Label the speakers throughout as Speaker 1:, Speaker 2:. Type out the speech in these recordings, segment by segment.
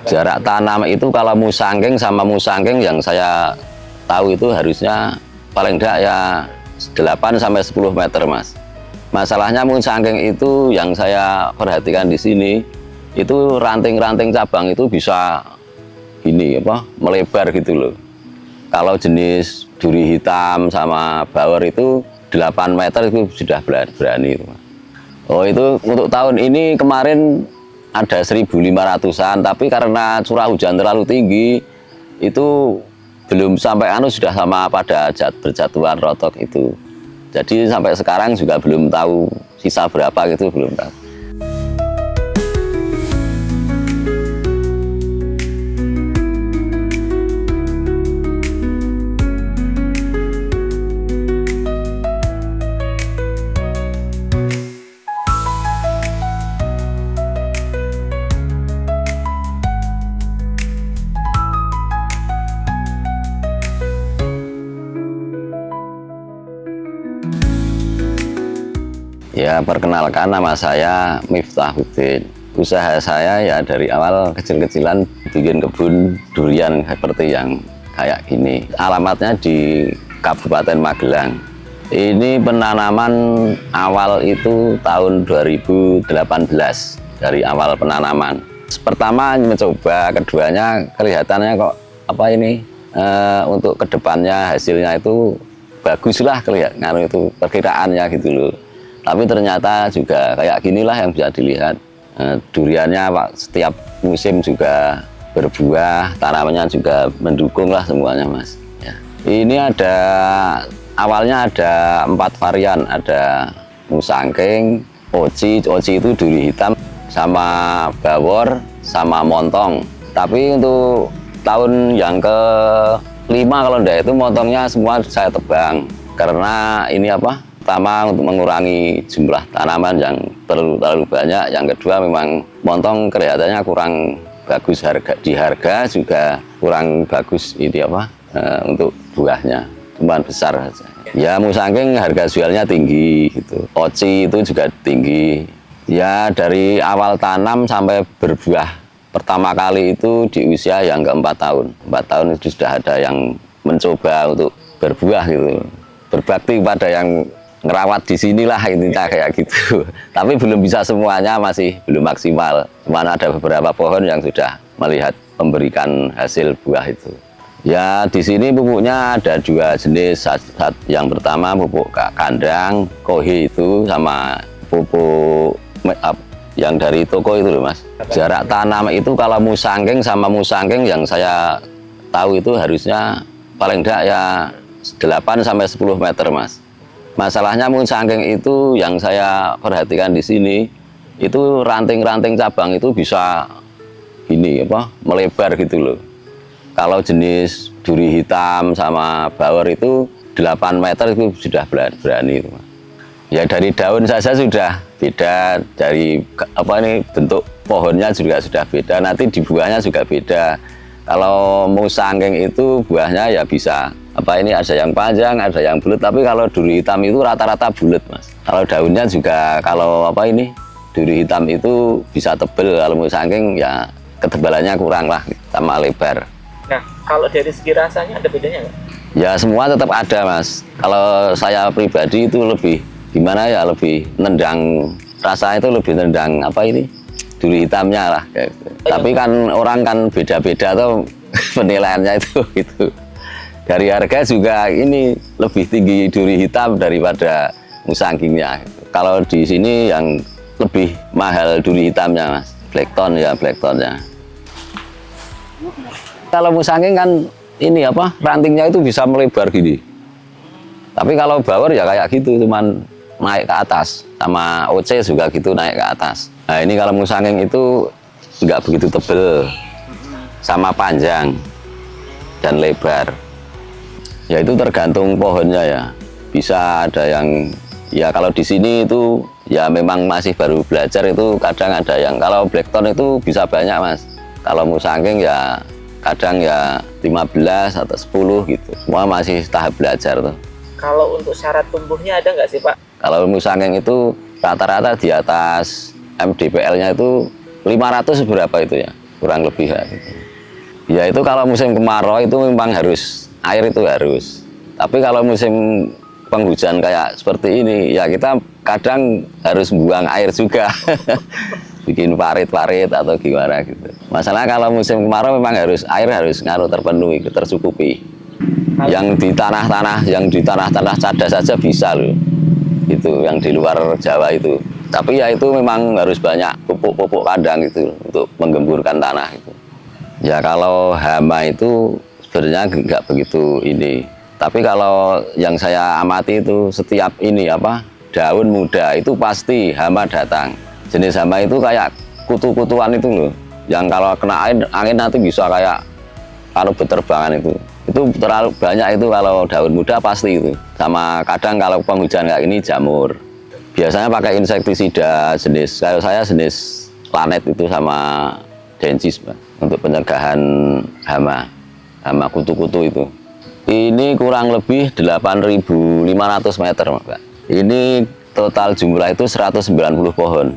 Speaker 1: Jarak tanam itu kalau musangking sama musangking yang saya tahu itu harusnya paling enggak ya 8 sampai 10 meter, Mas. Masalahnya musangking itu yang saya perhatikan di sini itu ranting-ranting cabang itu bisa gini melebar gitu loh. Kalau jenis duri hitam sama bawor itu 8 meter itu sudah berani itu. Oh, itu untuk tahun ini kemarin ada 1.500-an, tapi karena curah hujan terlalu tinggi itu belum sampai sudah sama pada berjatuhan rotok itu. Jadi sampai sekarang juga belum tahu sisa berapa gitu, belum tahu. Ya, perkenalkan, nama saya Miftahuddin. Usaha saya ya dari awal kecil-kecilan bikin kebun durian seperti yang kayak gini. Alamatnya di Kabupaten Magelang. Ini penanaman awal itu tahun 2018 dari awal penanaman. Pertama mencoba, keduanya kelihatannya kok untuk kedepannya hasilnya itu baguslah kelihatan itu perkiraannya gitu loh. Tapi ternyata juga kayak ginilah yang bisa dilihat. Duriannya setiap musim juga berbuah, tanamannya juga mendukung lah semuanya, Mas. Ya. Ini awalnya ada 4 varian, ada musangking, oci itu duri hitam, sama bawor, sama montong. Tapi untuk tahun yang ke-5 kalau enggak itu montongnya semua saya tebang. Karena ini pertama untuk mengurangi jumlah tanaman yang terlalu banyak, yang kedua memang montong kelihatannya kurang bagus di harga juga kurang bagus untuk buahnya, cuman besar saja. Ya, musangking harga jualnya tinggi gitu, oci itu juga tinggi. Ya, dari awal tanam sampai berbuah pertama kali itu di usia yang ke-4 tahun. 4 tahun itu sudah ada yang mencoba untuk berbuah gitu, berbakti pada yang ngerawat di sinilah intinya kayak gitu. Tapi belum bisa semuanya, masih belum maksimal. Cuman ada beberapa pohon yang sudah melihat memberikan hasil buah itu. Ya, di sini pupuknya ada 2 jenis. Yang pertama pupuk kandang, kohi itu, sama pupuk yang dari toko itu loh, Mas. Jarak tanam itu kalau musangking sama musangking yang saya tahu itu harusnya paling enggak ya 8 sampai 10 meter, Mas. Masalahnya musangking itu yang saya perhatikan di sini itu ranting-ranting cabang itu bisa gini melebar gitu loh. Kalau jenis duri hitam sama bawor itu 8 meter itu sudah berani itu. Ya, dari daun saja sudah beda, dari bentuk pohonnya juga sudah beda, nanti di buahnya juga beda. Kalau musangking itu buahnya ya bisa ada yang panjang, ada yang bulat, tapi kalau duri hitam itu rata-rata bulat, Mas. Kalau daunnya juga duri hitam itu bisa tebel, kalau musangking ya ketebalannya kurang lah sama lebar.
Speaker 2: Nah, kalau dari segi rasanya ada bedanya nggak?
Speaker 1: Ya, semua tetap ada, Mas. Kalau saya pribadi itu lebih lebih nendang, rasanya itu lebih nendang duri hitamnya lah. Tapi kan orang kan beda-beda tuh penilaiannya itu gitu. Dari harga juga ini lebih tinggi duri hitam daripada musangkingnya. Kalau di sini yang lebih mahal duri hitamnya, Mas. Blackthorn-nya. Kalau musangking kan rantingnya itu bisa melebar gini. Tapi kalau bawor ya kayak gitu, cuman naik ke atas. Sama OC juga gitu, naik ke atas. Nah, ini kalau musangking itu nggak begitu tebel, sama panjang dan lebar. Ya, itu tergantung pohonnya ya. Bisa ada yang kalau di sini itu ya memang masih baru belajar, itu kadang ada yang kalau blackthorn itu bisa banyak, Mas. Kalau musangking ya kadang ya 15 atau 10 gitu. Semua masih tahap belajar tuh.
Speaker 2: Kalau untuk syarat tumbuhnya ada nggak sih, Pak?
Speaker 1: Kalau musangking itu rata-rata di atas MDPL-nya itu 500 berapa itu ya. kurang lebih kayak gitu. Ya itu kalau musim kemarau itu memang harus, air itu harus. Tapi kalau musim penghujan kayak seperti ini, ya kita kadang harus buang air juga. Bikin parit-parit atau gimana gitu. Masalah kalau musim kemarau memang harus, air harus terpenuhi, tercukupi. Yang di tanah-tanah cadas saja bisa loh. Itu yang di luar Jawa itu. Tapi ya itu memang harus banyak pupuk-pupuk kandang itu untuk menggemburkan tanah itu. Ya kalau hama itu sebenarnya nggak begitu ini. Tapi kalau yang saya amati itu setiap ini daun muda itu pasti hama datang. Jenis hama itu kayak kutu-kutuan itu loh. Yang kalau kena angin nanti bisa kayak kalau berterbangan itu. Itu terlalu banyak itu kalau daun muda pasti itu. Sama kadang kalau penghujan kayak ini jamur. Biasanya pakai insektisida jenis, kalau saya jenis Lanet itu sama Densis, Pak, untuk pencegahan hama kutu-kutu itu. Ini kurang lebih 8.500 meter, Pak. Ini total jumlah itu 190 pohon.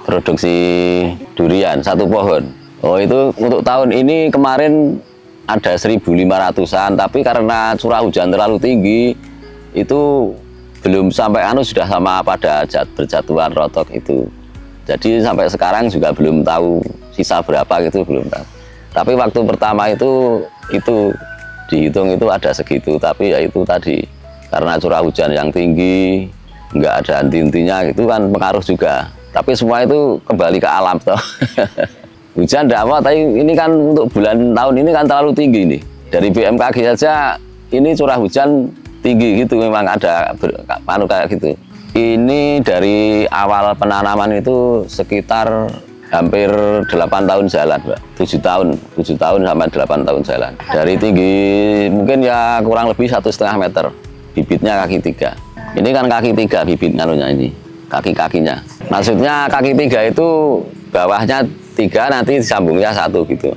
Speaker 1: Produksi durian satu pohon. Oh itu untuk tahun ini kemarin ada 1.500-an, tapi karena curah hujan terlalu tinggi itu belum sampai sudah sama pada berjatuhan rotok itu. Jadi sampai sekarang juga belum tahu sisa berapa gitu, belum tahu. Tapi waktu pertama itu dihitung itu ada segitu, tapi ya itu tadi karena curah hujan yang tinggi, nggak ada henti-hentinya itu kan pengaruh juga. Tapi semua itu kembali ke alam toh. Hujan enggak apa, tapi ini kan untuk bulan tahun ini kan terlalu tinggi nih. Dari BMKG saja ini curah hujan tinggi gitu, memang ada kayak gitu. Ini dari awal penanaman itu sekitar hampir 8 tahun jalan, Mbak. 7 tahun sampai 8 tahun jalan. Dari tinggi mungkin ya kurang lebih 1,5 meter. Bibitnya kaki 3. Ini kan kaki 3 bibit ini. Kaki-kakinya. Maksudnya kaki 3 itu bawahnya 3 nanti disambungnya 1 gitu.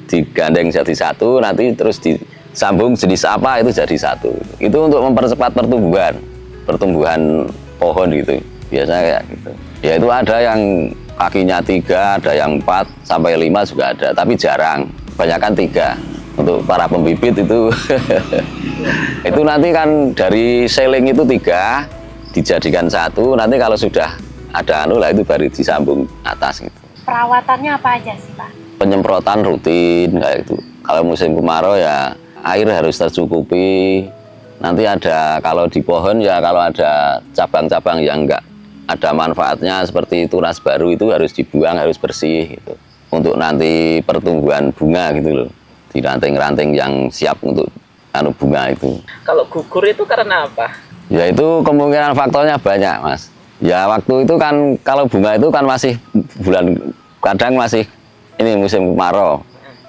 Speaker 1: Digandeng jadi 1 nanti terus disambung jenis apa itu jadi 1. Itu untuk mempercepat pertumbuhan pohon gitu. Biasanya kayak gitu. Ya itu ada yang kakinya 3, ada yang 4 sampai 5 juga ada, tapi jarang. Kebanyakan 3. Untuk para pembibit itu itu nanti kan dari seling itu 3 dijadikan 1, nanti kalau sudah ada itu baru disambung atas gitu.
Speaker 3: Perawatannya apa aja sih, Pak?
Speaker 1: Penyemprotan rutin kayak itu. Kalau musim kemarau ya air harus tercukupi. Nanti ada kalau di pohon ya kalau ada cabang-cabang yang enggak ada manfaatnya seperti tunas baru itu harus dibuang, harus bersih gitu. Untuk nanti pertumbuhan bunga gitu loh. Di ranting-ranting yang siap untuk bunga itu.
Speaker 2: Kalau gugur itu karena apa?
Speaker 1: Ya itu kemungkinan faktornya banyak, Mas. Ya waktu itu kan kalau bunga itu kan masih kadang masih ini musim kemarau.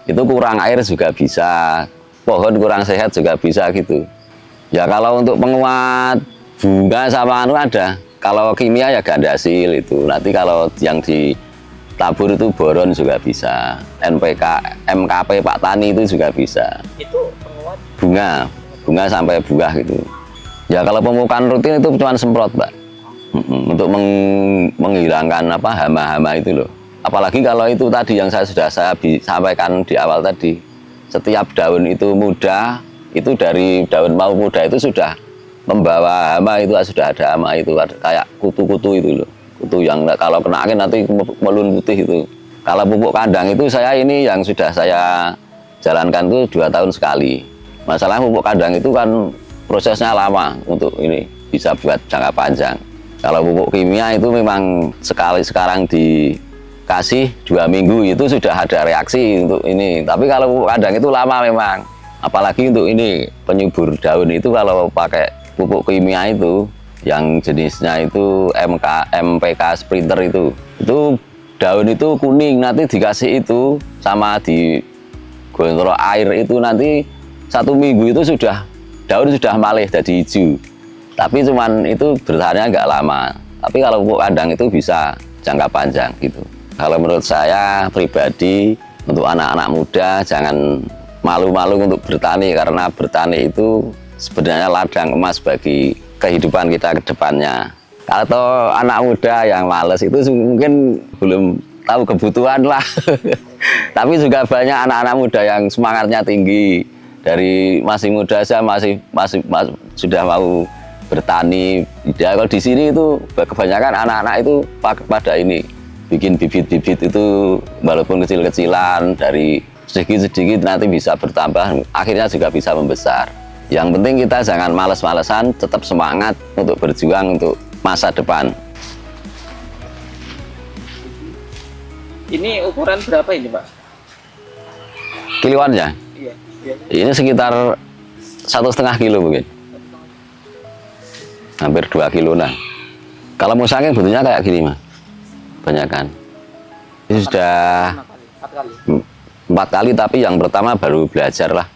Speaker 1: Itu kurang air juga bisa, pohon kurang sehat juga bisa gitu. Ya kalau untuk penguat bunga sama ada. Kalau kimia ya gandasil itu. Nanti kalau yang ditabur itu boron juga bisa. NPK, MKP Pak Tani itu juga bisa.
Speaker 2: Itu penguat
Speaker 1: bunga sampai buah gitu. Ya kalau pemupukan rutin itu cuma semprot, Pak. Untuk menghilangkan hama-hama itu loh. Apalagi kalau itu tadi yang saya sampaikan di awal tadi, setiap daun itu muda, itu dari daun mau muda itu sudah membawa hama, itu sudah ada hama itu, kayak kutu-kutu itu loh. Kutu yang kalau kena angin nanti melun putih itu. Kalau pupuk kandang itu ini yang sudah saya jalankan itu 2 tahun sekali. Masalah pupuk kandang itu kan prosesnya lama untuk ini bisa buat jangka panjang. Kalau pupuk kimia itu memang sekarang dikasih 2 minggu itu sudah ada reaksi untuk ini. Tapi kalau pupuk kandang itu lama memang. Apalagi untuk ini penyubur daun itu kalau pakai pupuk kimia itu yang jenisnya itu MPK Sprinter itu daun itu kuning, nanti dikasih itu sama di gontrol air itu nanti 1 minggu itu daun sudah malih jadi hijau. Tapi cuman itu bertahannya nggak lama. Tapi kalau pupuk kandang itu bisa jangka panjang gitu. Kalau menurut saya pribadi, untuk anak-anak muda jangan malu-malu untuk bertani, karena bertani itu sebenarnya ladang emas bagi kehidupan kita ke depannya. Kalau anak muda yang males itu mungkin belum tahu kebutuhan lah. Tapi juga banyak anak-anak muda yang semangatnya tinggi. Dari masih muda saya sudah mau bertani. Ya, kalau di sini itu kebanyakan anak-anak itu pada ini bikin bibit-bibit itu walaupun kecil-kecilan, dari sedikit-sedikit nanti bisa bertambah, akhirnya juga bisa membesar. Yang penting kita jangan males-malesan, tetap semangat untuk berjuang untuk masa depan.
Speaker 2: Ini ukuran berapa ini, Pak?
Speaker 1: Kiloannya?
Speaker 2: Iya. Iya.
Speaker 1: Ini sekitar 1,5 kilo mungkin. Hampir 2 kilo lah. Kalau mau saking bentuknya kayak gini, Mas. Banyak kan. Ini sudah
Speaker 2: 4 kali.
Speaker 1: 4 kali, tapi yang pertama baru belajar lah.